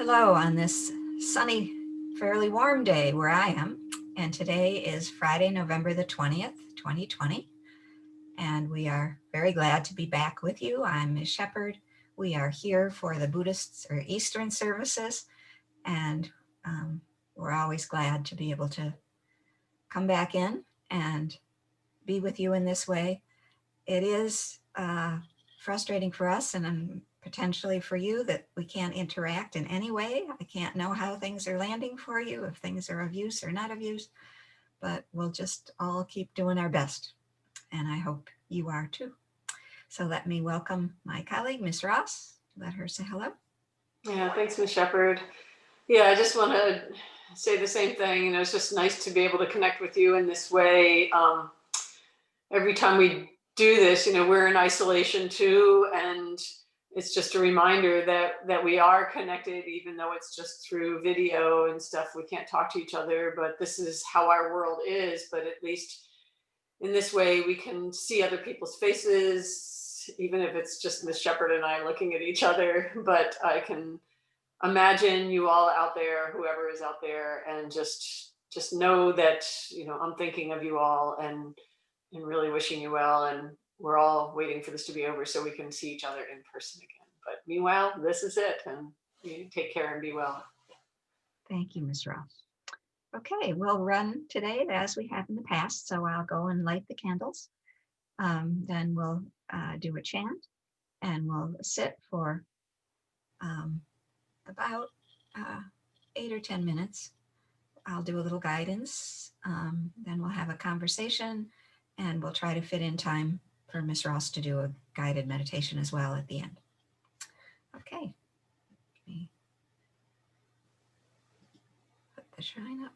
Hello on this sunny, fairly warm day where I am. And today is Friday, November the 20th, 2020. And we are very glad to be back with you. I'm Ms. Shepherd. We are here for the Buddhist or Eastern services. And we're always glad to be able to come back in and be with you in this way. It is frustrating for us and potentially for you that we can't interact in any way. I can't know how things are landing for you, if things are of use or not of use, but we'll just all keep doing our best. And I hope you are too. So let me welcome my colleague, Ms. Ross. Let her say hello. Yeah, thanks, Ms. Shepherd. Yeah, I just want to say the same thing. It's just nice to be able to connect with you in this way. Every time we do this, we're in isolation too, and it's just a reminder that we are connected, even though it's just through video and stuff. We can't talk to each other, but this is how our world is. But at least in this way, we can see other people's faces, even if it's just Ms. Shepherd and I looking at each other. But I can imagine you all out there, whoever is out there, and just know that I'm thinking of you all and really wishing you well. And we're all waiting for this to be over so we can see each other in person again. But meanwhile, this is it, and you take care and be well. Thank you, Ms. Ross. Okay, we'll run today as we have in the past. So I'll go and light the candles. Then we'll do a chant, and we'll sit for about 8 or 10 minutes. I'll do a little guidance. Then we'll have a conversation, and we'll try to fit in time for Ms. Ross to do a guided meditation as well at the end. Okay. Let me put the shrine up.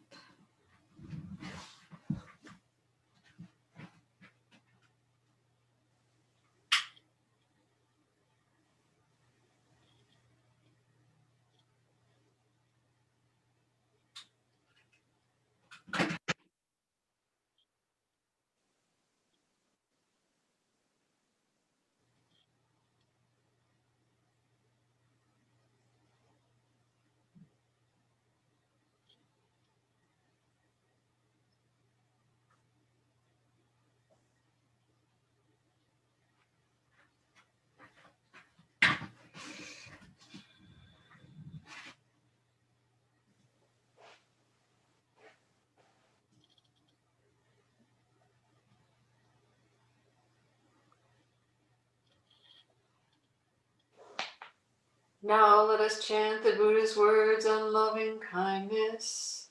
Now let us chant the Buddha's words on loving kindness.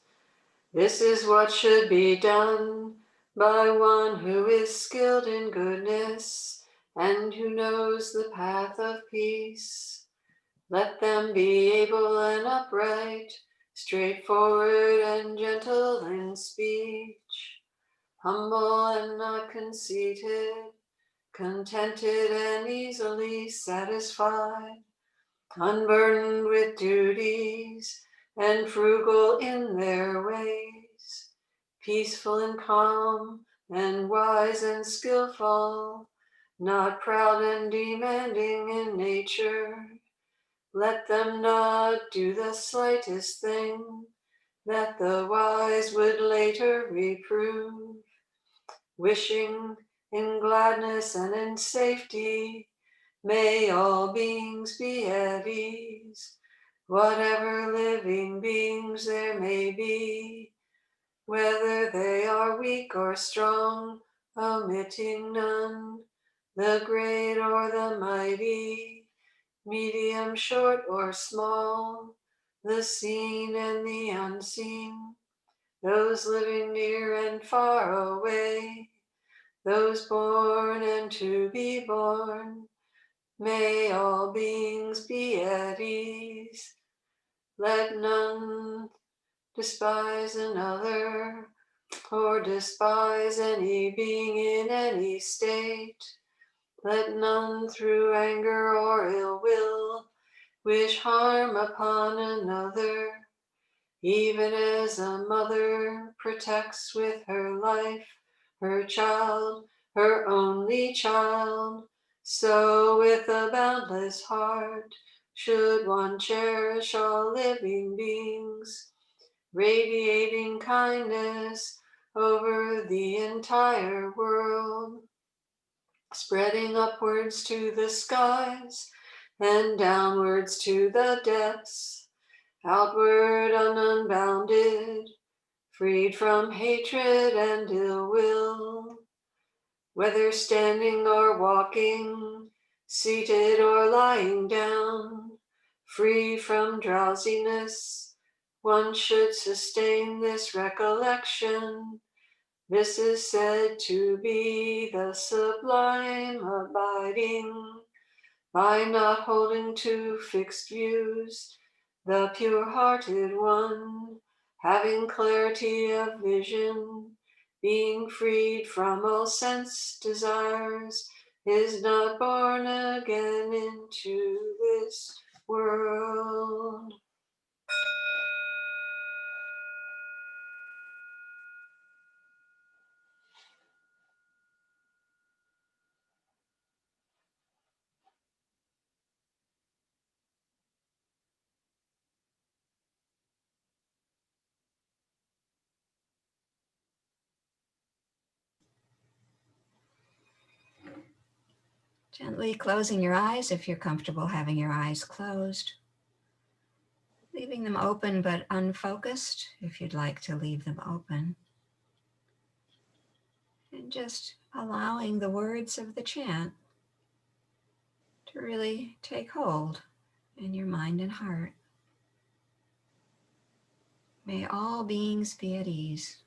This is what should be done by one who is skilled in goodness and who knows the path of peace. Let them be able and upright, straightforward and gentle in speech, humble and not conceited, contented and easily satisfied, unburdened with duties, and frugal in their ways, peaceful and calm, and wise and skillful, not proud and demanding in nature. Let them not do the slightest thing that the wise would later reprove, wishing in gladness and in safety. May all beings be at ease, whatever living beings there may be, whether they are weak or strong, omitting none, the great or the mighty, medium, short, or small, the seen and the unseen, those living near and far away, those born and to be born. May all beings be at ease. Let none despise another or despise any being in any state. Let none through anger or ill will wish harm upon another, even as a mother protects with her life her child, her only child. So with a boundless heart, should one cherish all living beings, radiating kindness over the entire world, spreading upwards to the skies and downwards to the depths, outward and unbounded, freed from hatred and ill will. Whether standing or walking, seated or lying down, free from drowsiness, one should sustain this recollection. This is said to be the sublime abiding, by not holding to fixed views, the pure-hearted one, having clarity of vision, being freed from all sense desires, is not born again into this world. Gently closing your eyes if you're comfortable having your eyes closed. Leaving them open but unfocused if you'd like to leave them open. And just allowing the words of the chant to really take hold in your mind and heart. May all beings be at ease,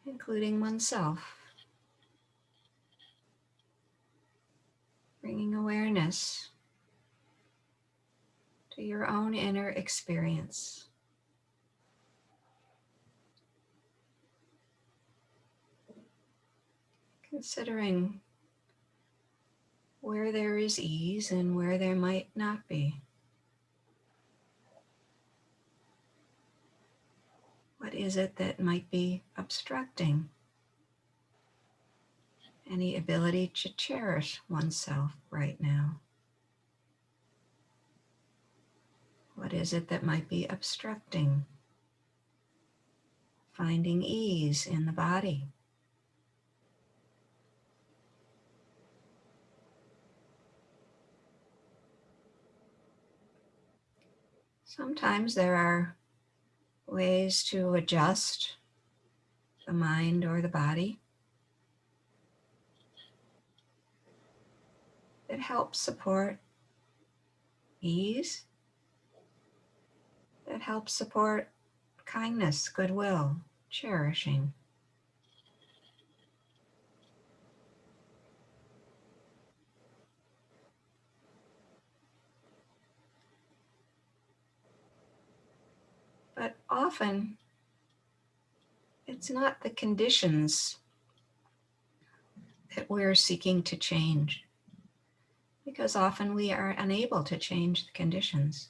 including oneself. Bringing awareness to your own inner experience. Considering where there is ease and where there might not be. What is it that might be obstructing any ability to cherish oneself right now? What is it that might be obstructing finding ease in the body? Sometimes there are ways to adjust the mind or the body that help support ease, that help support kindness, goodwill, cherishing. But often, it's not the conditions that we're seeking to change, because often we are unable to change the conditions.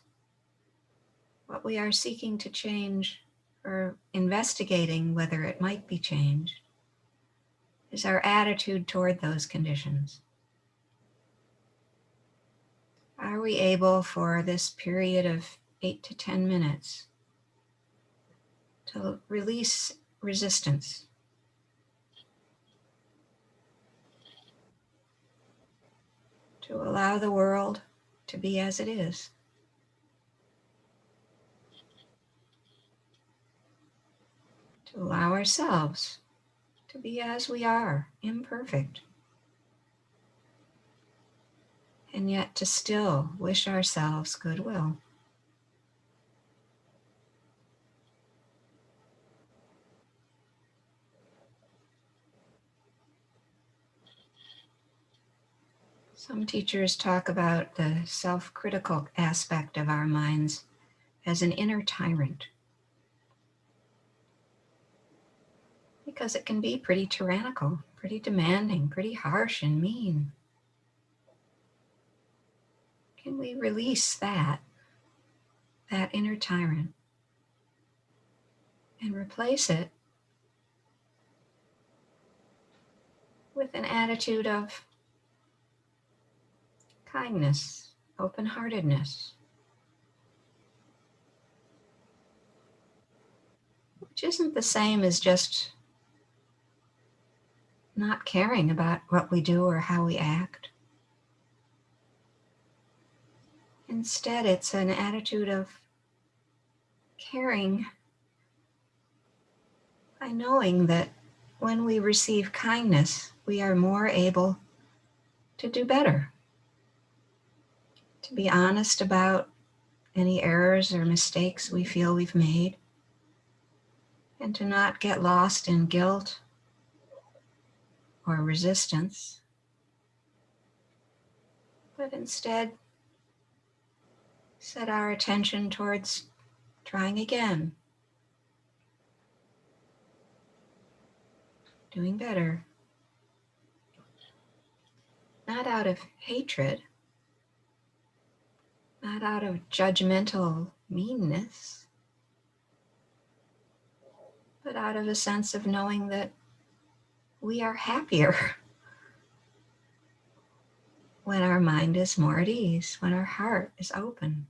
What we are seeking to change or investigating whether it might be changed is our attitude toward those conditions. Are we able for this period of 8 to 10 minutes to release resistance? To allow the world to be as it is? To allow ourselves to be as we are, imperfect, and yet to still wish ourselves goodwill. Some teachers talk about the self-critical aspect of our minds as an inner tyrant, because it can be pretty tyrannical, pretty demanding, pretty harsh and mean. Can we release that inner tyrant, and replace it with an attitude of kindness, open-heartedness, which isn't the same as just not caring about what we do or how we act. Instead, it's an attitude of caring by knowing that when we receive kindness, we are more able to do better, to be honest about any errors or mistakes we feel we've made, and to not get lost in guilt or resistance, but instead set our attention towards trying again, doing better, not out of hatred, not out of judgmental meanness, but out of a sense of knowing that we are happier when our mind is more at ease, when our heart is open.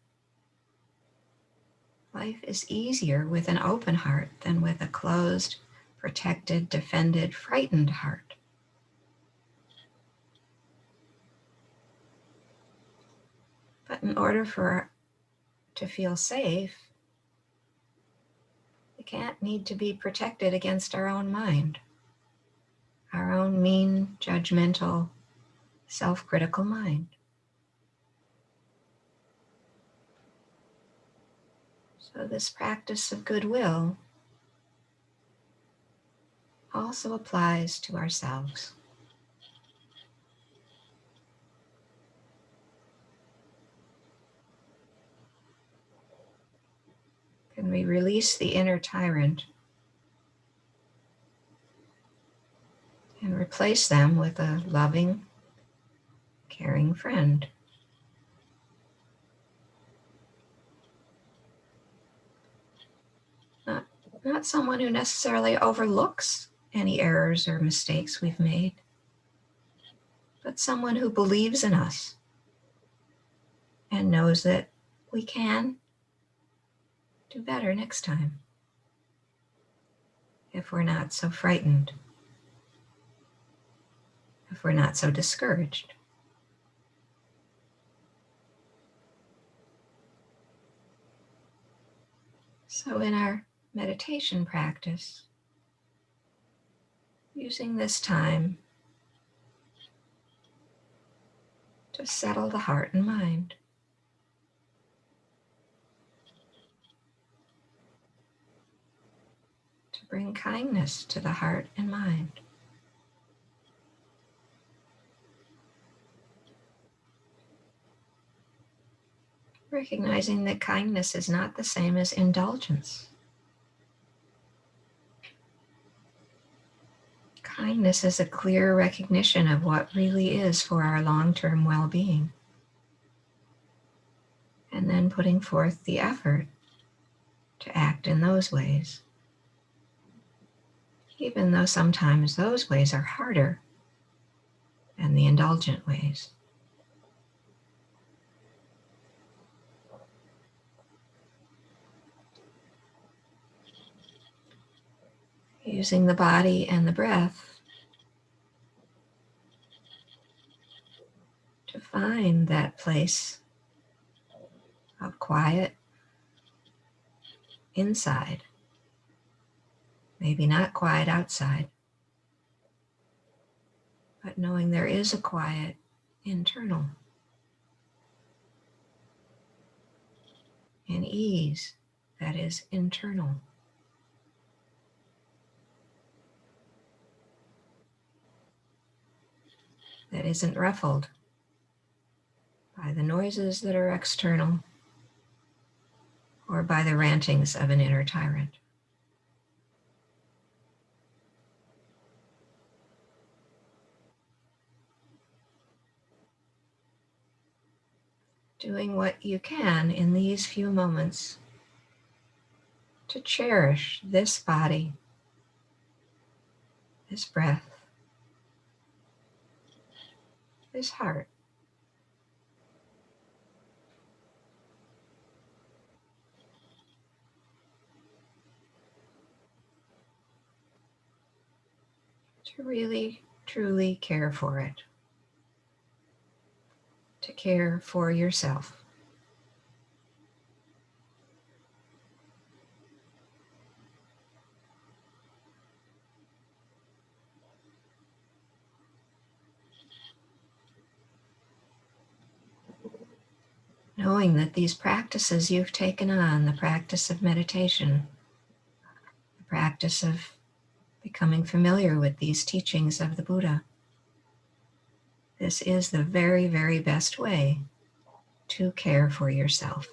Life is easier with an open heart than with a closed, protected, defended, frightened heart. But in order for to feel safe, we can't need to be protected against our own mind, our own mean, judgmental, self-critical mind. So this practice of goodwill also applies to ourselves. Can we release the inner tyrant and replace them with a loving, caring friend? Not someone who necessarily overlooks any errors or mistakes we've made, but someone who believes in us and knows that we can do better next time if we're not so frightened, if we're not so discouraged. So in our meditation practice, using this time to settle the heart and mind, to bring kindness to the heart and mind. Recognizing that kindness is not the same as indulgence. Kindness is a clear recognition of what really is for our long-term well-being, and then putting forth the effort to act in those ways, even though sometimes those ways are harder than the indulgent ways. Using the body and the breath to find that place of quiet inside, maybe not quiet outside, but knowing there is a quiet internal, an ease that is internal. That isn't ruffled by the noises that are external or by the rantings of an inner tyrant. Doing what you can in these few moments to cherish this body, this breath, this heart, to really, truly care for it, to care for yourself. Knowing that these practices you've taken on, the practice of meditation, the practice of becoming familiar with these teachings of the Buddha, this is the very, very best way to care for yourself.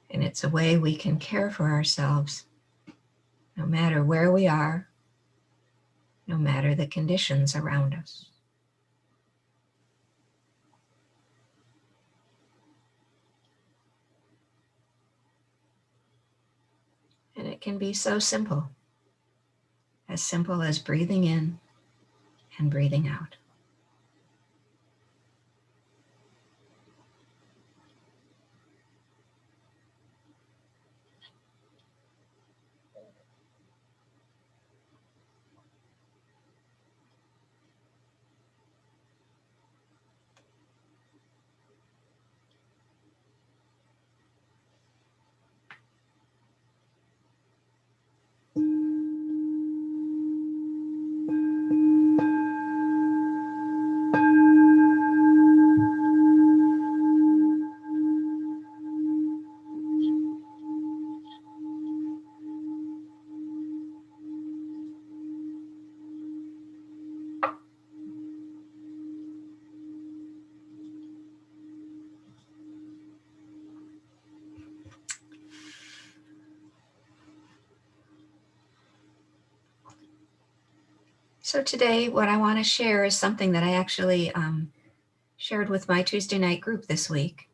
And it's a way we can care for ourselves no matter where we are, no matter the conditions around us. And it can be so simple as breathing in and breathing out. So today, what I want to share is something that I actually shared with my Tuesday night group this week.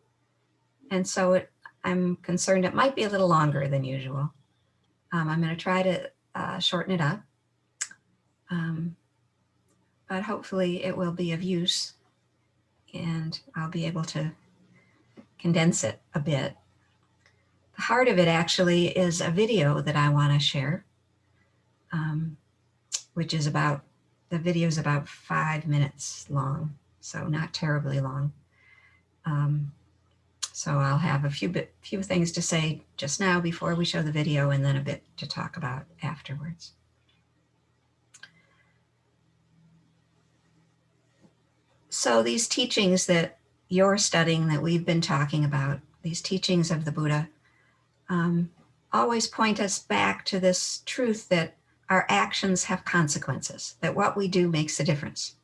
And so I'm concerned it might be a little longer than usual. I'm going to try to shorten it up, but hopefully it will be of use and I'll be able to condense it a bit. The heart of it actually is a video that I want to share, which is the video is about 5 minutes long, so not terribly long. So I'll have a few things to say just now before we show the video, and then a bit to talk about afterwards. So these teachings that you're studying, that we've been talking about, these teachings of the Buddha, always point us back to this truth that our actions have consequences, that what we do makes a difference.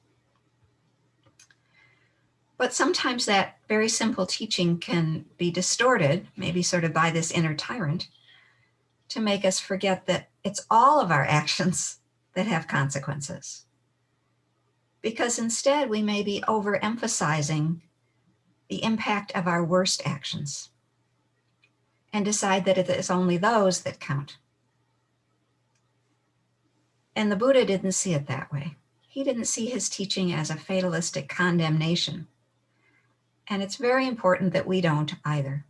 But sometimes that very simple teaching can be distorted, maybe sort of by this inner tyrant, to make us forget that it's all of our actions that have consequences. Because instead we may be overemphasizing the impact of our worst actions and decide that it is only those that count. And the Buddha didn't see it that way. He didn't see his teaching as a fatalistic condemnation. And it's very important that we don't either,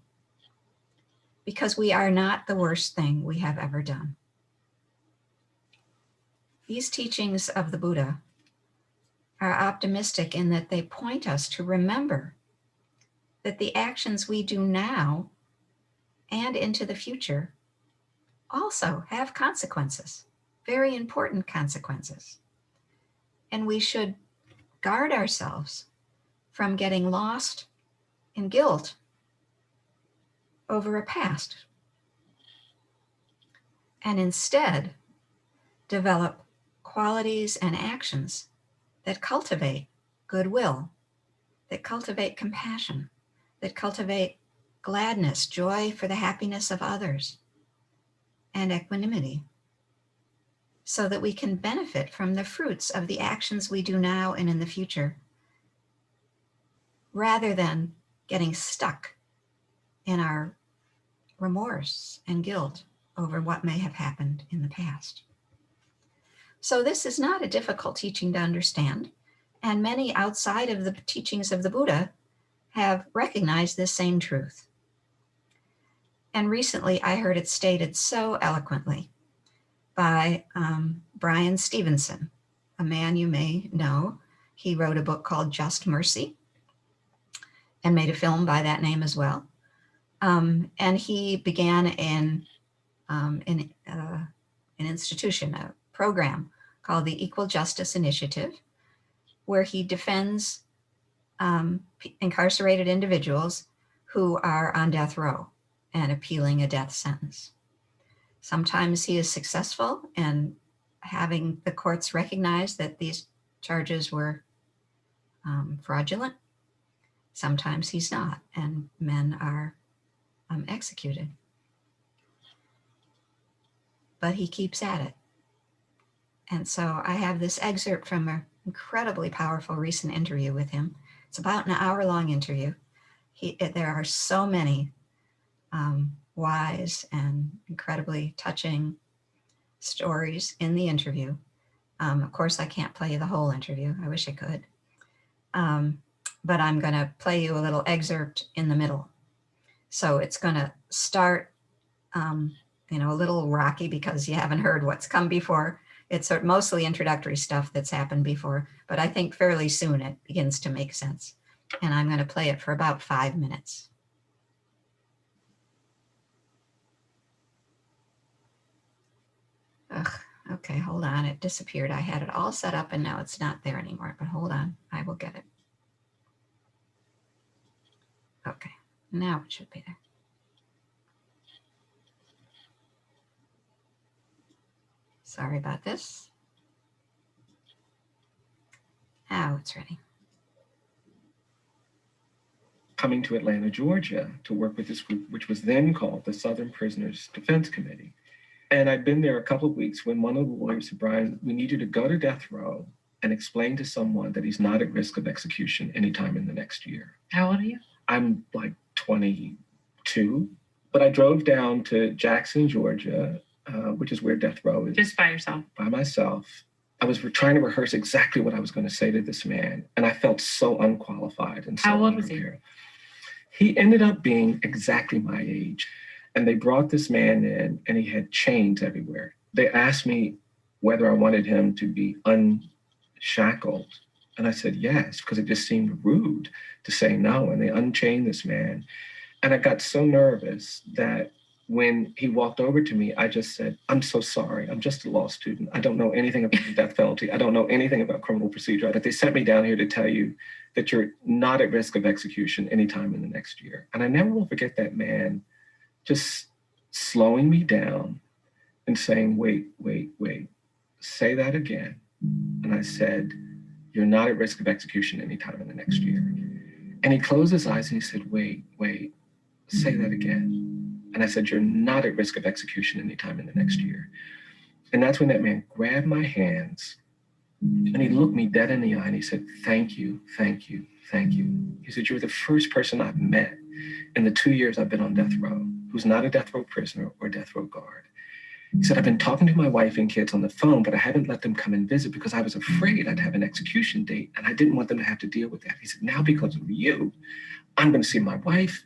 because we are not the worst thing we have ever done. These teachings of the Buddha are optimistic in that they point us to remember that the actions we do now and into the future also have consequences, very important consequences. And we should guard ourselves from getting lost in guilt over a past, and instead develop qualities and actions that cultivate goodwill, that cultivate compassion, that cultivate gladness, joy for the happiness of others, and equanimity, so that we can benefit from the fruits of the actions we do now and in the future, rather than getting stuck in our remorse and guilt over what may have happened in the past. So this is not a difficult teaching to understand, and many outside of the teachings of the Buddha have recognized this same truth. And recently I heard it stated so eloquently by Bryan Stevenson, a man you may know. He wrote a book called Just Mercy and made a film by that name as well. And he began an institution, a program called the Equal Justice Initiative, where he defends incarcerated individuals who are on death row and appealing a death sentence. Sometimes he is successful in having the courts recognize that these charges were fraudulent. Sometimes he's not, and men are executed. But he keeps at it. And so I have this excerpt from an incredibly powerful recent interview with him. It's about an hour-long interview. There are so many wise and incredibly touching stories in the interview. Of course, I can't play you the whole interview. I wish I could. But I'm going to play you a little excerpt in the middle. So it's going to start, a little rocky because you haven't heard what's come before. It's mostly introductory stuff that's happened before, but I think fairly soon it begins to make sense. And I'm going to play it for about 5 minutes. Ugh, okay, hold on. It disappeared. I had it all set up and now it's not there anymore, but hold on. I will get it. Okay, now it should be there. Sorry about this. Now it's ready. Coming to Atlanta, Georgia to work with this group, which was then called the Southern Prisoners Defense Committee. And I'd been there a couple of weeks when one of the lawyers said, Bryan, we need you to go to death row and explain to someone that he's not at risk of execution anytime in the next year. How old are you? I'm like 22, but I drove down to Jackson, Georgia, which is where death row is. Just by yourself? By myself. I was trying to rehearse exactly what I was going to say to this man, and I felt so unqualified and so How old was he? He ended up being exactly my age, and they brought this man in, and he had chains everywhere. They asked me whether I wanted him to be unshackled, and I said yes, because it just seemed rude to say no, and they unchained this man. And I got so nervous that when he walked over to me, I just said, I'm so sorry. I'm just a law student. I don't know anything about the death penalty. I don't know anything about criminal procedure. They sent me down here to tell you that you're not at risk of execution anytime in the next year. And I never will forget that man just slowing me down and saying, wait, say that again. And I said, you're not at risk of execution anytime in the next year. And he closed his eyes and he said, wait, say that again. And I said, you're not at risk of execution anytime in the next year. And that's when that man grabbed my hands and he looked me dead in the eye and he said, thank you. He said, you're the first person I've met in the 2 years I've been on death row who's not a death row prisoner or death row guard. He said, I've been talking to my wife and kids on the phone, but I haven't let them come and visit because I was afraid I'd have an execution date and I didn't want them to have to deal with that. He said, now because of you, I'm going to see my wife.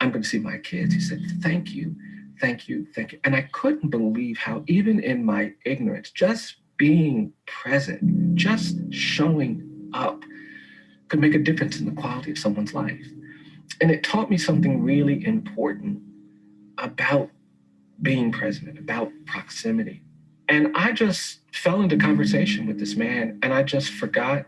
I'm going to see my kids. He said, thank you. And I couldn't believe how even in my ignorance, just being present, just showing up could make a difference in the quality of someone's life. And it taught me something really important about being present, about proximity. And I just fell into conversation with this man and I just forgot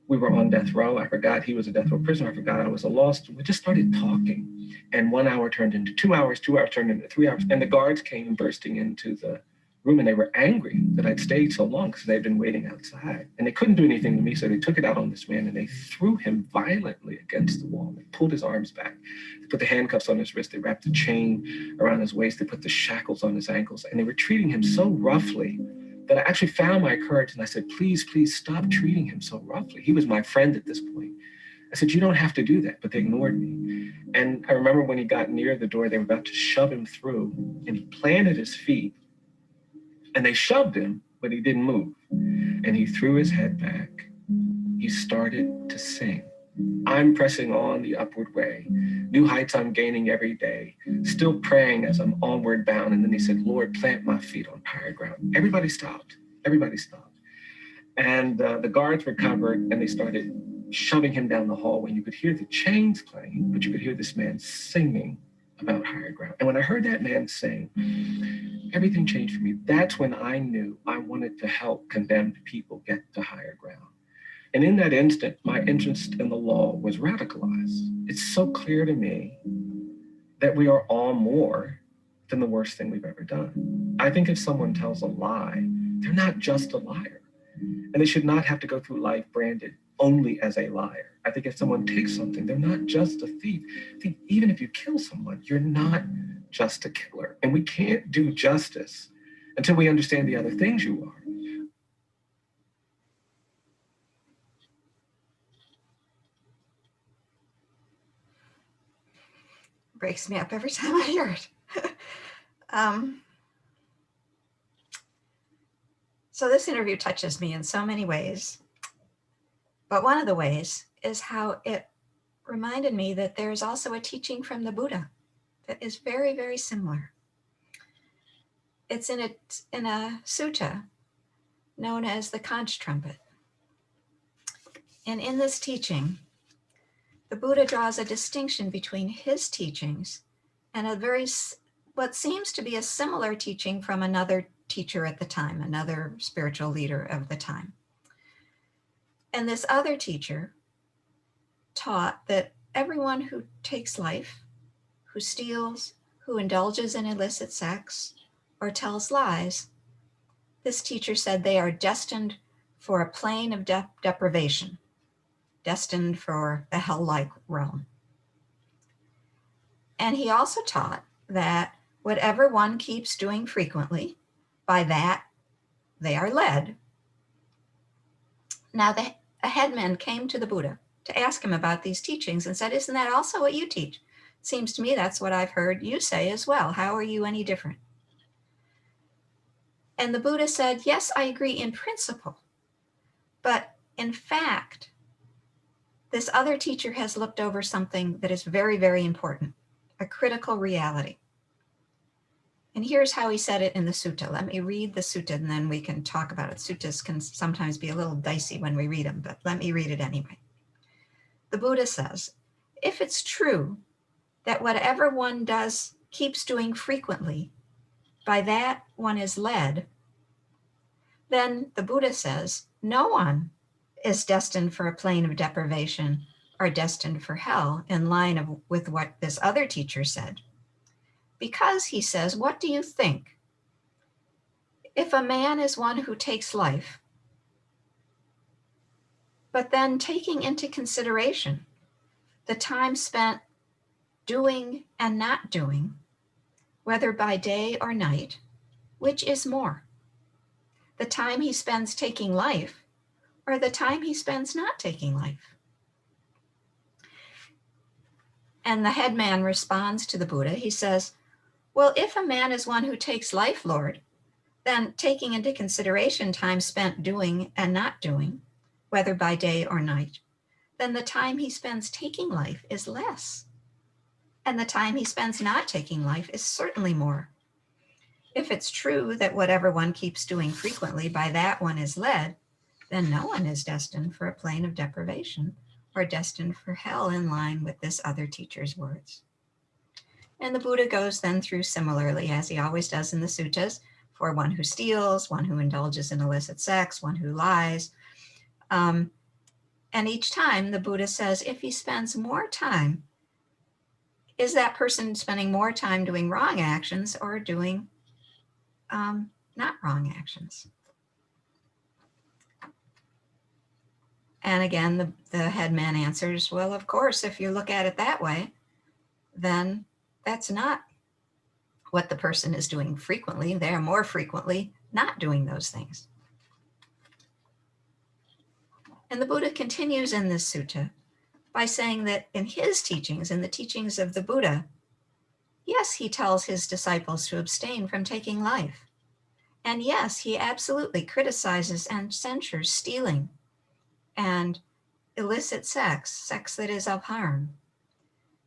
we were on death row. I forgot he was a death row prisoner. I forgot I was a law student. We just started talking. And 1 hour turned into 2 hours, 2 hours turned into 3 hours. And the guards came bursting into the room and they were angry that I'd stayed so long because they'd been waiting outside. And they couldn't do anything to me, so they took it out on this man and they threw him violently against the wall. They pulled his arms back. They put the handcuffs on his wrist. They wrapped the chain around his waist. They put the shackles on his ankles. And they were treating him so roughly that I actually found my courage and I said, please stop treating him so roughly. He was my friend at this point. I said, you don't have to do that, but they ignored me. And I remember when he got near the door, they were about to shove him through and he planted his feet and they shoved him, but he didn't move. And he threw his head back. He started to sing. I'm pressing on the upward way. New heights I'm gaining every day, still praying as I'm onward bound. And then he said, Lord, plant my feet on higher ground. Everybody stopped. Everybody stopped. And the guards recovered and they started shoving him down the hallway. You could hear the chains playing, but you could hear this man singing about higher ground. And when I heard that man sing, everything changed for me. That's when I knew I wanted to help condemned people get to higher ground. And in that instant, my interest in the law was radicalized. It's so clear to me that we are all more than the worst thing we've ever done. I think if someone tells a lie, they're not just a liar. And they should not have to go through life branded only as a liar. I think if someone takes something, they're not just a thief. I think even if you kill someone, you're not just a killer. And we can't do justice until we understand the other things you are. Breaks me up every time I hear it. So this interview touches me in so many ways. But one of the ways is how it reminded me that there's also a teaching from the Buddha that is very, very similar. It's in a sutta known as the Conch Trumpet. And in this teaching, the Buddha draws a distinction between his teachings and what seems to be a similar teaching from another teacher at the time, another spiritual leader of the time. And this other teacher taught that everyone who takes life, who steals, who indulges in illicit sex, or tells lies, this teacher said they are destined for a plane of deprivation, destined for the hell-like realm. And he also taught that whatever one keeps doing frequently, by that they are led. Now a headman came to the Buddha to ask him about these teachings and said, isn't that also what you teach? Seems to me that's what I've heard you say as well. How are you any different? And the Buddha said, yes, I agree in principle. But in fact, this other teacher has looked over something that is very, very important, a critical reality. And here's how he said it in the sutta. Let me read the sutta and then we can talk about it. Suttas can sometimes be a little dicey when we read them, but let me read it anyway. The Buddha says, if it's true that whatever one keeps doing frequently, by that one is led, then the Buddha says, no one is destined for a plane of deprivation or destined for hell, in line with what this other teacher said. Because, he says, what do you think? If a man is one who takes life, but then taking into consideration the time spent doing and not doing, whether by day or night, which is more? The time he spends taking life or the time he spends not taking life? And the headman responds to the Buddha. He says, well, if a man is one who takes life, Lord, then taking into consideration time spent doing and not doing, whether by day or night, then the time he spends taking life is less. And the time he spends not taking life is certainly more. If it's true that whatever one keeps doing frequently, by that one is led, then no one is destined for a plane of deprivation or destined for hell, in line with this other teacher's words. And the Buddha goes then through similarly, as he always does in the suttas, for one who steals, one who indulges in illicit sex, one who lies. And each time the Buddha says, if he spends more time, is that person spending more time doing wrong actions or doing not wrong actions? And again, the headman answers, well, of course, if you look at it that way, then that's not what the person is doing frequently. They are more frequently not doing those things. And the Buddha continues in this sutta by saying that in his teachings, in the teachings of the Buddha, yes, he tells his disciples to abstain from taking life. And yes, he absolutely criticizes and censures stealing and illicit sex, sex that is of harm,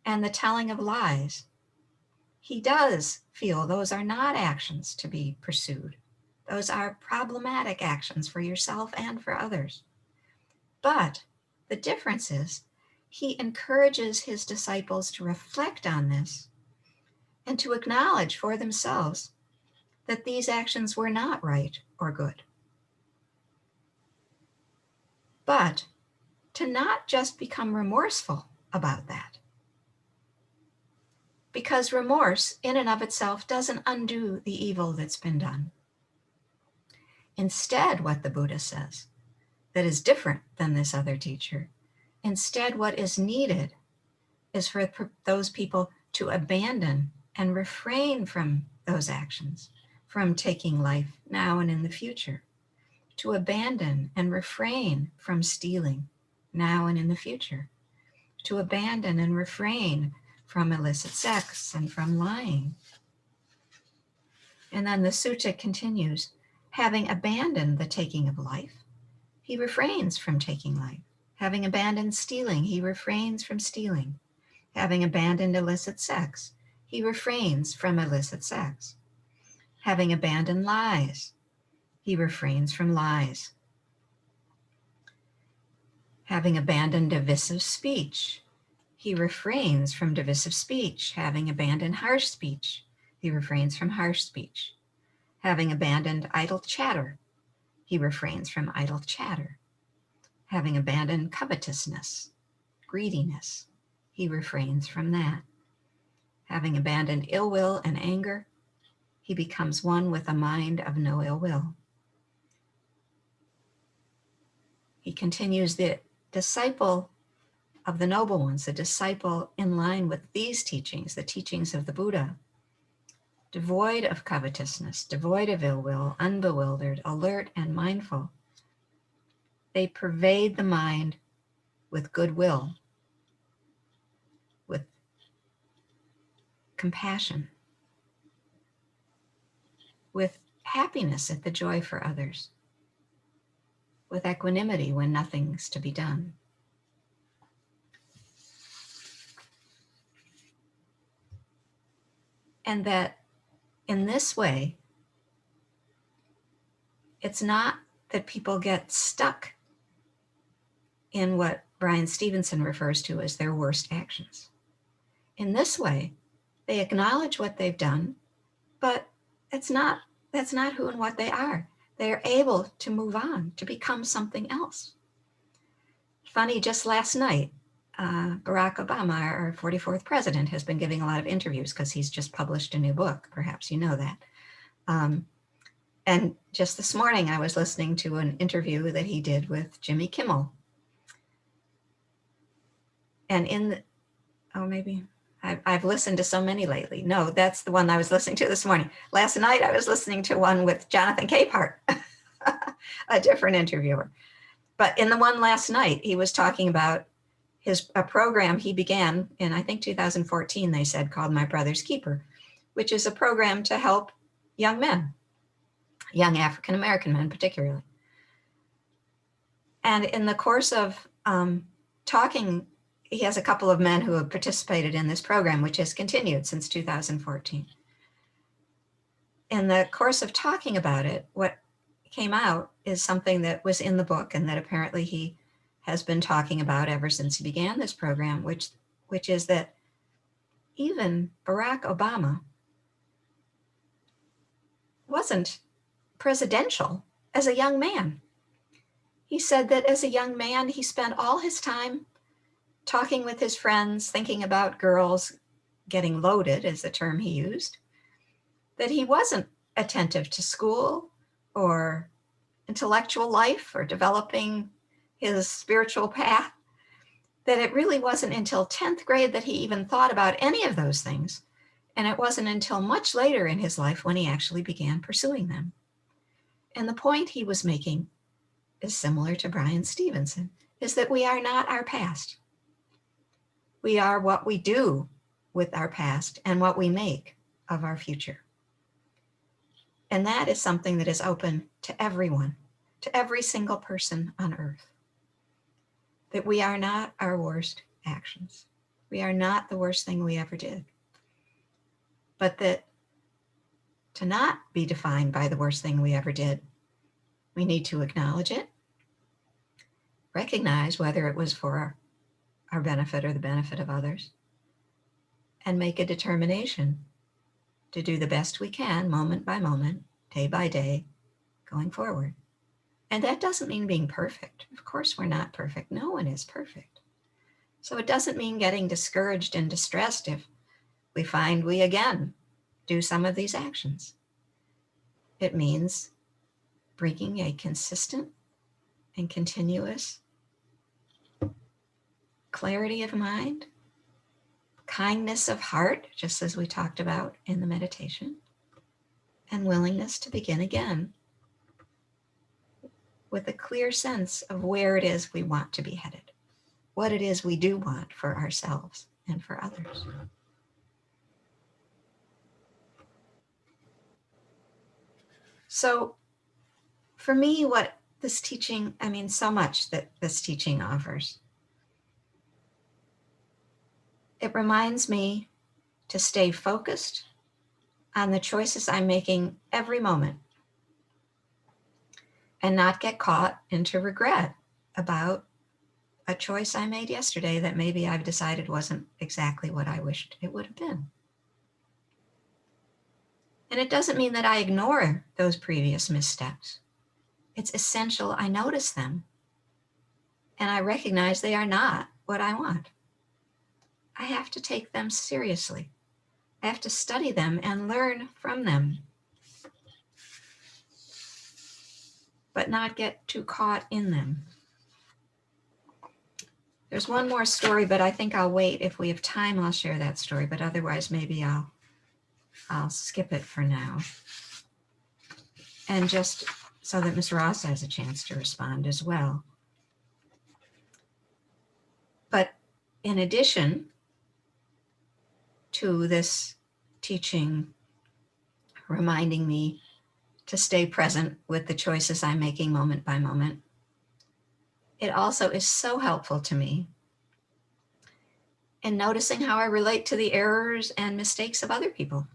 and the telling of lies, he does feel those are not actions to be pursued. Those are problematic actions for yourself and for others. But the difference is he encourages his disciples to reflect on this and to acknowledge for themselves that these actions were not right or good. But to not just become remorseful about that. Because remorse in and of itself doesn't undo the evil that's been done. Instead, what the Buddha says that is different than this other teacher, instead what is needed is for those people to abandon and refrain from those actions, from taking life now and in the future, to abandon and refrain from stealing now and in the future, to abandon and refrain from illicit sex and from lying. And then the sutta continues, having abandoned the taking of life, he refrains from taking life. Having abandoned stealing, he refrains from stealing. Having abandoned illicit sex, he refrains from illicit sex. Having abandoned lies, he refrains from lies. Having abandoned divisive speech, he refrains from divisive speech. Having abandoned harsh speech, he refrains from harsh speech. Having abandoned idle chatter, he refrains from idle chatter. Having abandoned covetousness, greediness, he refrains from that. Having abandoned ill will and anger, he becomes one with a mind of no ill will. He continues, the disciple of the noble ones, the disciple in line with these teachings, the teachings of the Buddha, devoid of covetousness, devoid of ill will, unbewildered, alert, and mindful. They pervade the mind with goodwill, with compassion, with happiness at the joy for others, with equanimity when nothing's to be done. And that in this way, it's not that people get stuck in what Bryan Stevenson refers to as their worst actions. In this way, they acknowledge what they've done, but that's not who and what they are. They are able to move on, to become something else. Funny, just last night, Barack Obama, our 44th president, has been giving a lot of interviews because he's just published a new book. Perhaps you know that. And just this morning, I was listening to an interview that he did with Jimmy Kimmel. And I've listened to so many lately. No, that's the one I was listening to this morning. Last night, I was listening to one with Jonathan Capehart, a different interviewer. But in the one last night, he was talking about a program he began in, I think, 2014, they said, called My Brother's Keeper, which is a program to help young men, young African-American men particularly. And in the course of talking, he has a couple of men who have participated in this program, which has continued since 2014. In the course of talking about it, what came out is something that was in the book and that apparently he has been talking about ever since he began this program, which is that even Barack Obama wasn't presidential as a young man. He said that as a young man, he spent all his time talking with his friends, thinking about girls, getting loaded is the term he used, that he wasn't attentive to school or intellectual life or developing his spiritual path, that it really wasn't until 10th grade that he even thought about any of those things. And it wasn't until much later in his life when he actually began pursuing them. And the point he was making is similar to Bryan Stevenson, is that we are not our past. We are what we do with our past and what we make of our future. And that is something that is open to everyone, to every single person on earth. that we are not our worst actions. We are not the worst thing we ever did. But that to not be defined by the worst thing we ever did, we need to acknowledge it, recognize whether it was for our benefit or the benefit of others, and make a determination to do the best we can, moment by moment, day by day, going forward. And that doesn't mean being perfect. Of course, we're not perfect. No one is perfect. So it doesn't mean getting discouraged and distressed if we find we again do some of these actions. It means bringing a consistent and continuous clarity of mind, kindness of heart, just as we talked about in the meditation, and willingness to begin again with a clear sense of where it is we want to be headed, what it is we do want for ourselves and for others. So for me, what this teaching, so much that this teaching offers. It reminds me to stay focused on the choices I'm making every moment and not get caught into regret about a choice I made yesterday that maybe I've decided wasn't exactly what I wished it would have been. And it doesn't mean that I ignore those previous missteps. It's essential I notice them and I recognize they are not what I want. I have to take them seriously. I have to study them and learn from them, but not get too caught in them. There's one more story, but I think I'll wait. If we have time, I'll share that story, but otherwise maybe I'll skip it for now. And just so that Ms. Ross has a chance to respond as well. But in addition to this teaching reminding me to stay present with the choices I'm making moment by moment, it also is so helpful to me in noticing how I relate to the errors and mistakes of other people,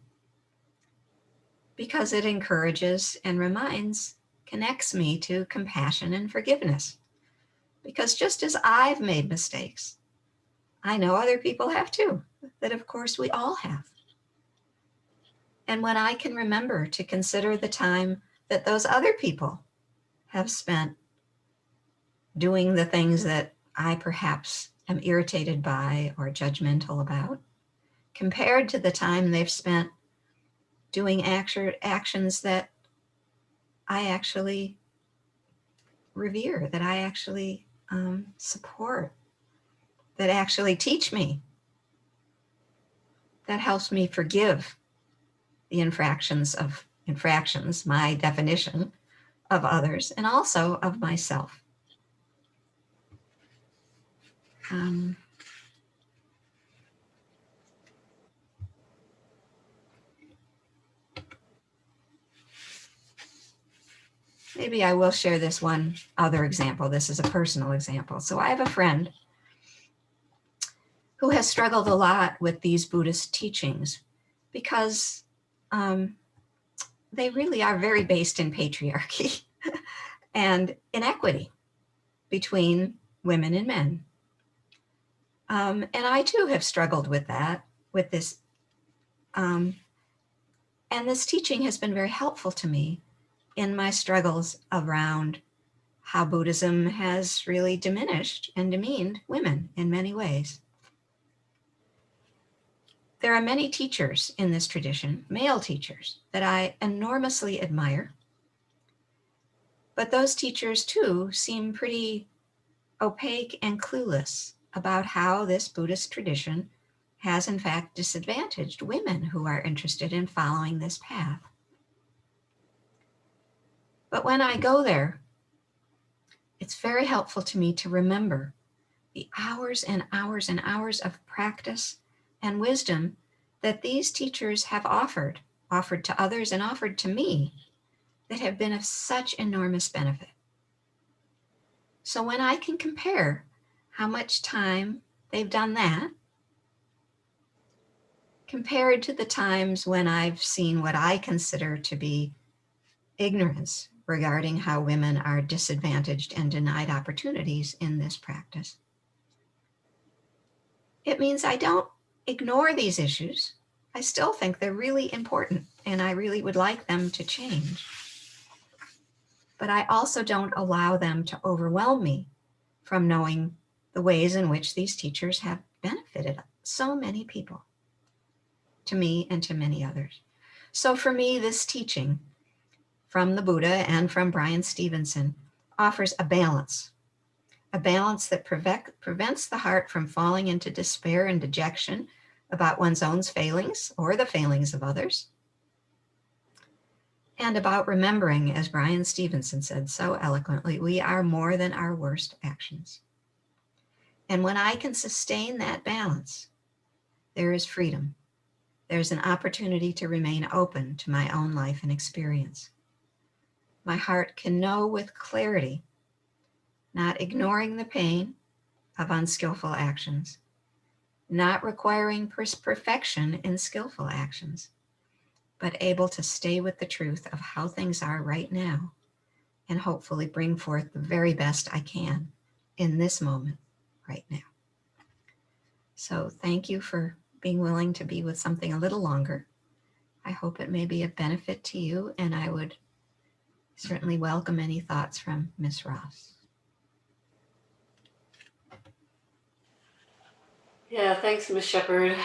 because it encourages and connects me to compassion and forgiveness. Because just as I've made mistakes, I know other people have too, that of course we all have. And when I can remember to consider the time that those other people have spent doing the things that I perhaps am irritated by or judgmental about, compared to the time they've spent doing actions that I actually revere, that I actually support, that actually teach me, that helps me forgive the infractions, my definition of others, and also of myself. Maybe I will share this one other example. This is a personal example. So I have a friend who has struggled a lot with these Buddhist teachings because they really are very based in patriarchy and inequity between women and men. And I too have struggled with that, with this. And this teaching has been very helpful to me in my struggles around how Buddhism has really diminished and demeaned women in many ways. There are many teachers in this tradition, male teachers, that I enormously admire. But those teachers too seem pretty opaque and clueless about how this Buddhist tradition has in fact disadvantaged women who are interested in following this path. But when I go there, it's very helpful to me to remember the hours and hours and hours of practice and wisdom that these teachers have offered to others and offered to me, that have been of such enormous benefit. So when I can compare how much time they've done that compared to the times when I've seen what I consider to be ignorance regarding how women are disadvantaged and denied opportunities in this practice. It means I don't ignore these issues. I still think they're really important and I really would like them to change. But I also don't allow them to overwhelm me from knowing the ways in which these teachers have benefited so many people, to me and to many others. So for me, this teaching from the Buddha and from Bryan Stevenson offers a balance that prevents the heart from falling into despair and dejection about one's own failings or the failings of others, and about remembering, as Bryan Stevenson said so eloquently, we are more than our worst actions. And when I can sustain that balance, there is freedom. There's an opportunity to remain open to my own life and experience. My heart can know with clarity, not ignoring the pain of unskillful actions, not requiring perfection in skillful actions, but able to stay with the truth of how things are right now and hopefully bring forth the very best I can in this moment right now. So thank you for being willing to be with something a little longer. I hope it may be of benefit to you, and I would certainly welcome any thoughts from Ms. Ross. Yeah, thanks, Ms. Shepherd.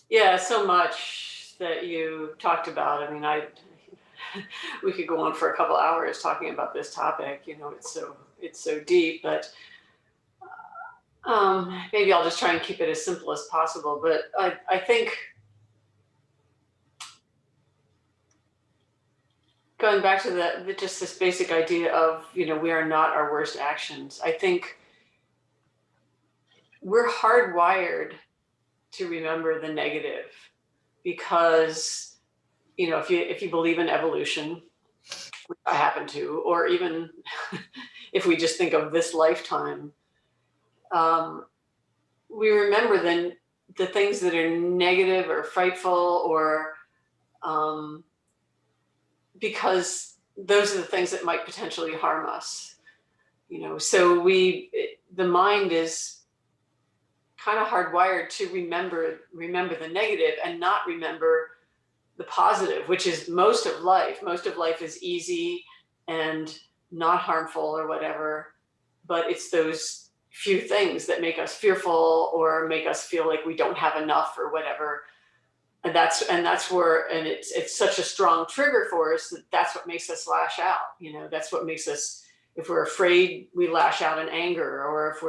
Yeah, so much that you talked about. I mean, we could go on for a couple hours talking about this topic. You know, it's so deep, but maybe I'll just try and keep it as simple as possible. But I think going back to just this basic idea of, you know, we are not our worst actions. I think we're hardwired to remember the negative because, you know, if you believe in evolution, which I happen to, or even if we just think of this lifetime, we remember then the things that are negative or frightful or because those are the things that might potentially harm us, you know. So the mind is kind of hardwired to remember the negative and not remember the positive, which is most of life. Most of life is easy and not harmful or whatever, but it's those few things that make us fearful or make us feel like we don't have enough or whatever. And that's where, and it's such a strong trigger for us that's what makes us lash out. You know, that's what makes us, if we're afraid, we lash out in anger, or if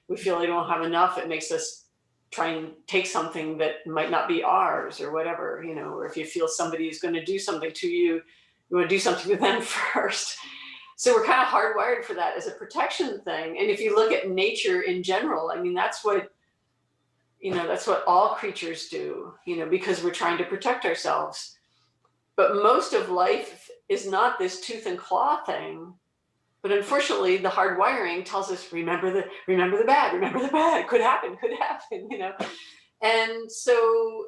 we feel we don't have enough, it makes us try and take something that might not be ours or whatever, you know. Or if you feel somebody is going to do something to you, you want to do something to them first. So we're kind of hardwired for that as a protection thing. And if you look at nature in general, I mean, that's what all creatures do, you know, because we're trying to protect ourselves. But most of life is not this tooth and claw thing. But unfortunately, the hard wiring tells us, remember the bad, could happen, you know. And so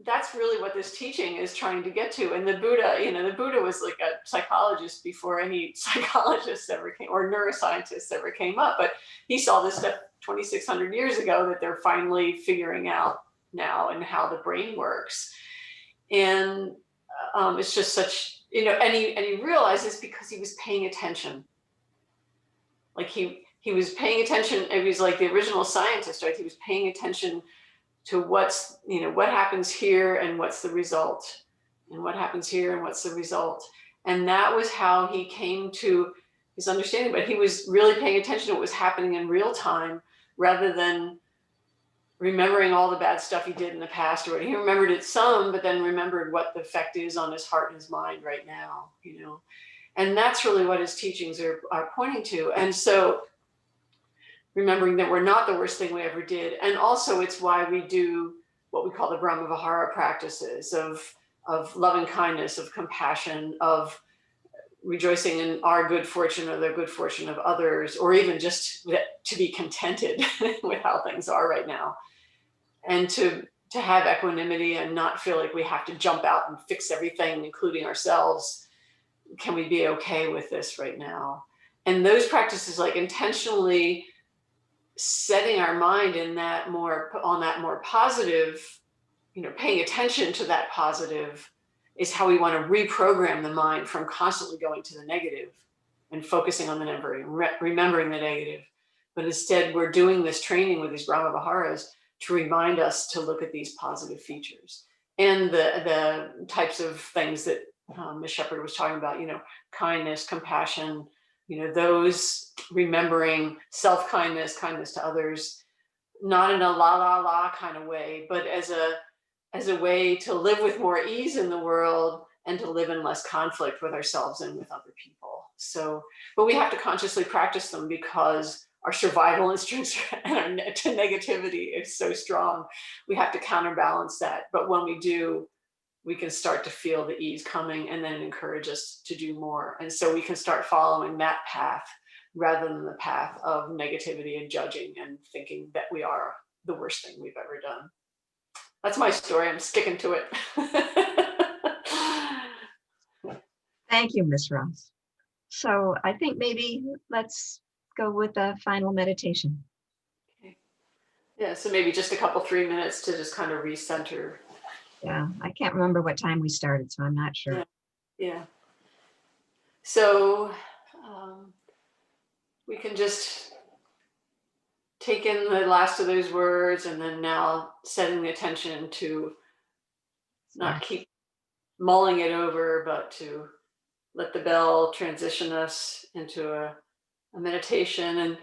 that's really what this teaching is trying to get to. And the Buddha was like a psychologist before any psychologists ever came, or neuroscientists ever came up. But he saw this stuff 2,600 years ago that they're finally figuring out now, and how the brain works. And it's just such, you know, and he realized this because he was paying attention. Like he was paying attention. He was like the original scientist, right? He was paying attention to what happens here and what's the result, and what happens here and what's the result. And that was how he came to his understanding. But he was really paying attention to what was happening in real time, rather than remembering all the bad stuff he did in the past. Or he remembered it some, but then remembered what the effect is on his heart and his mind right now, you know. And that's really what his teachings are pointing to. And so remembering that we're not the worst thing we ever did. And also it's why we do what we call the Brahma-Vihara practices of loving kindness, of compassion, of rejoicing in our good fortune or the good fortune of others, or even just to be contented with how things are right now, and to have equanimity and not feel like we have to jump out and fix everything, including ourselves. Can we be okay with this right now? And those practices, like intentionally setting our mind in that more positive, paying attention to that positive, is how we want to reprogram the mind from constantly going to the negative and focusing on the negative, remembering the negative. But instead, we're doing this training with these Brahma Viharas to remind us to look at these positive features and the types of things that Ms. Shepherd was talking about, kindness, compassion, those, remembering self-kindness, kindness to others, not in a la la la kind of way, but as a way to live with more ease in the world and to live in less conflict with ourselves and with other people. So, but we have to consciously practice them because our survival instincts and our negativity is so strong. We have to counterbalance that. But when we do, we can start to feel the ease coming, and then encourage us to do more. And so we can start following that path rather than the path of negativity and judging and thinking that we are the worst thing we've ever done. That's my story. I'm sticking to it. Thank you, Ms. Ross. So I think maybe let's go with a final meditation. Okay. Yeah, so maybe just a couple, 3 minutes to just kind of recenter. Yeah, I can't remember what time we started, so I'm not sure. Yeah. So we can just take in the last of those words, and then now setting the attention to not keep mulling it over, but to let the bell transition us into a meditation.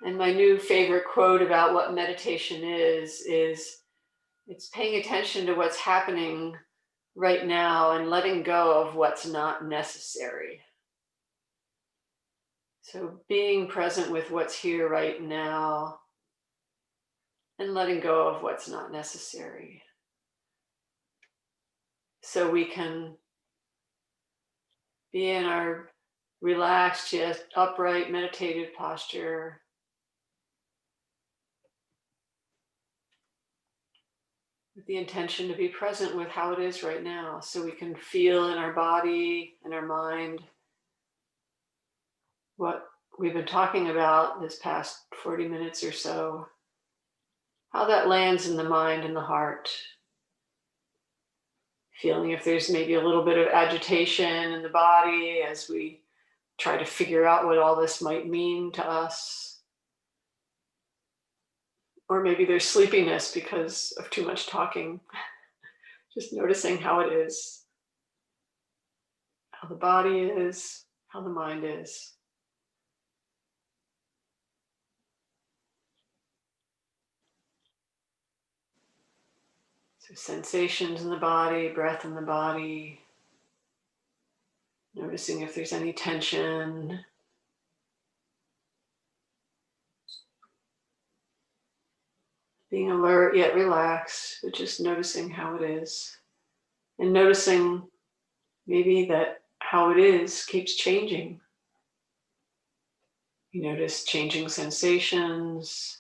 And my new favorite quote about what meditation is it's paying attention to what's happening right now and letting go of what's not necessary. So being present with what's here right now and letting go of what's not necessary. So we can be in our relaxed yet upright meditative posture. With the intention to be present with how it is right now, so we can feel in our body and our mind what we've been talking about this past 40 minutes or so, how that lands in the mind and the heart. Feeling if there's maybe a little bit of agitation in the body as we try to figure out what all this might mean to us. Or maybe there's sleepiness because of too much talking. Just noticing how it is, how the body is, how the mind is. So sensations in the body, breath in the body, noticing if there's any tension. Being alert yet relaxed, but just noticing how it is. And noticing maybe that how it is keeps changing. You notice changing sensations,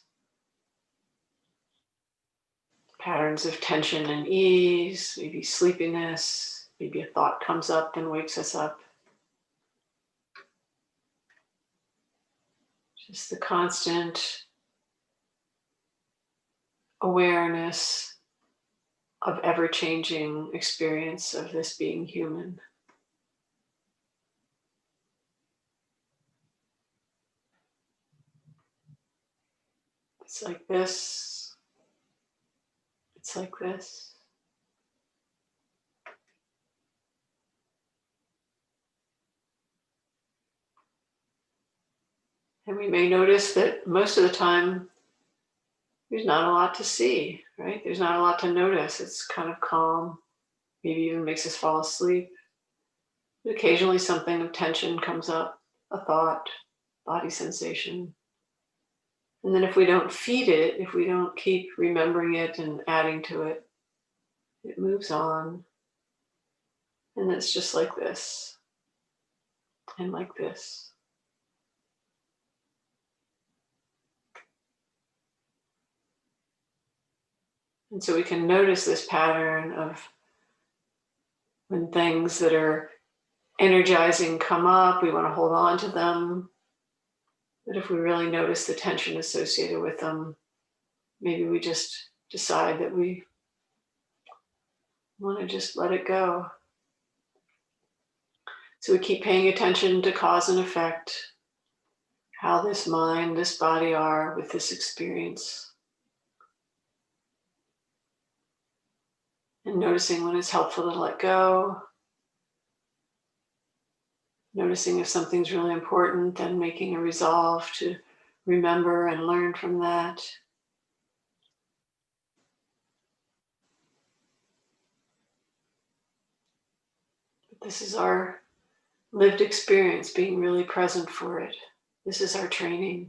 patterns of tension and ease, maybe sleepiness, maybe a thought comes up and wakes us up. Just the constant awareness of ever-changing experience of this being human. It's like this. It's like this. And we may notice that most of the time, there's not a lot to see, right? There's not a lot to notice. It's kind of calm, maybe even makes us fall asleep. But occasionally something of tension comes up, a thought, body sensation. And then if we don't feed it, if we don't keep remembering it and adding to it, it moves on. And it's just like this and like this. And so we can notice this pattern of when things that are energizing come up, we want to hold on to them. But if we really notice the tension associated with them, maybe we just decide that we want to just let it go. So we keep paying attention to cause and effect, how this mind, this body are with this experience. And noticing when it's helpful to let go. Noticing if something's really important, then making a resolve to remember and learn from that. This is our lived experience, being really present for it. This is our training.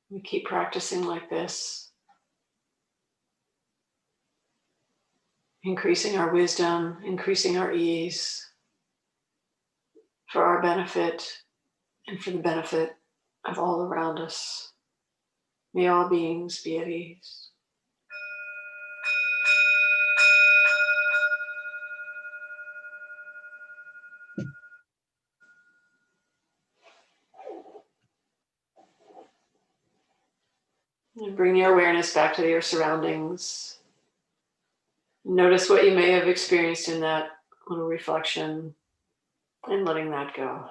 We keep practicing like this, increasing our wisdom, increasing our ease for our benefit and for the benefit of all around us. May all beings be at ease. And bring your awareness back to your surroundings. Notice what you may have experienced in that little reflection and letting that go.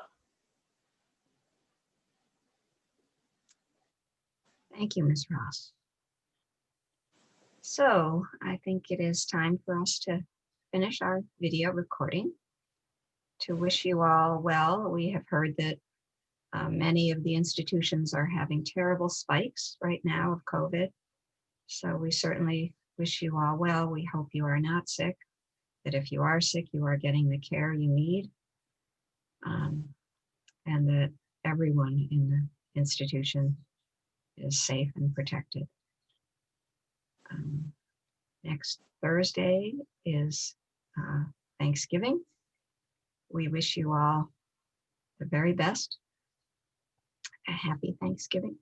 Thank you, Ms. Ross. So I think it is time for us to finish our video recording. To wish you all well, we have heard that many of the institutions are having terrible spikes right now of COVID. So we certainly wish you all well. We hope you are not sick, that if you are sick, you are getting the care you need, and that everyone in the institution is safe and protected. Next Thursday is Thanksgiving. We wish you all the very best. A happy Thanksgiving.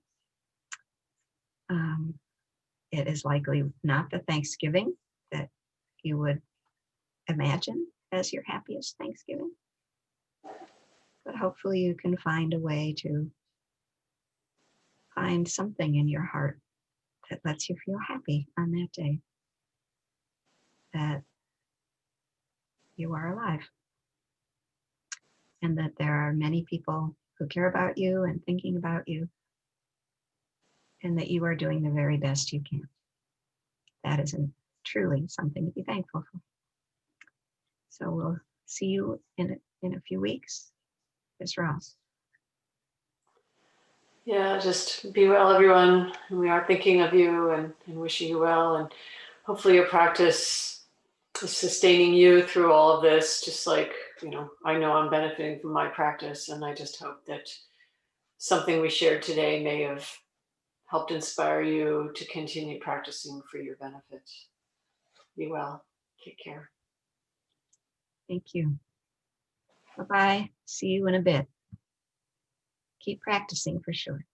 It is likely not the Thanksgiving that you would imagine as your happiest Thanksgiving, but hopefully you can find a way to find something in your heart that lets you feel happy on that day, that you are alive, and that there are many people who care about you and thinking about you, and that you are doing the very best you can. That is truly something to be thankful for. So we'll see you in a few weeks. Ms. Ross. Yeah, just be well, everyone. We are thinking of you and wishing you well. And hopefully your practice is sustaining you through all of this, just like, I know I'm benefiting from my practice. And I just hope that something we shared today may have helped inspire you to continue practicing for your benefit. Be well. Take care. Thank you. Bye-bye. See you in a bit. Keep practicing for sure.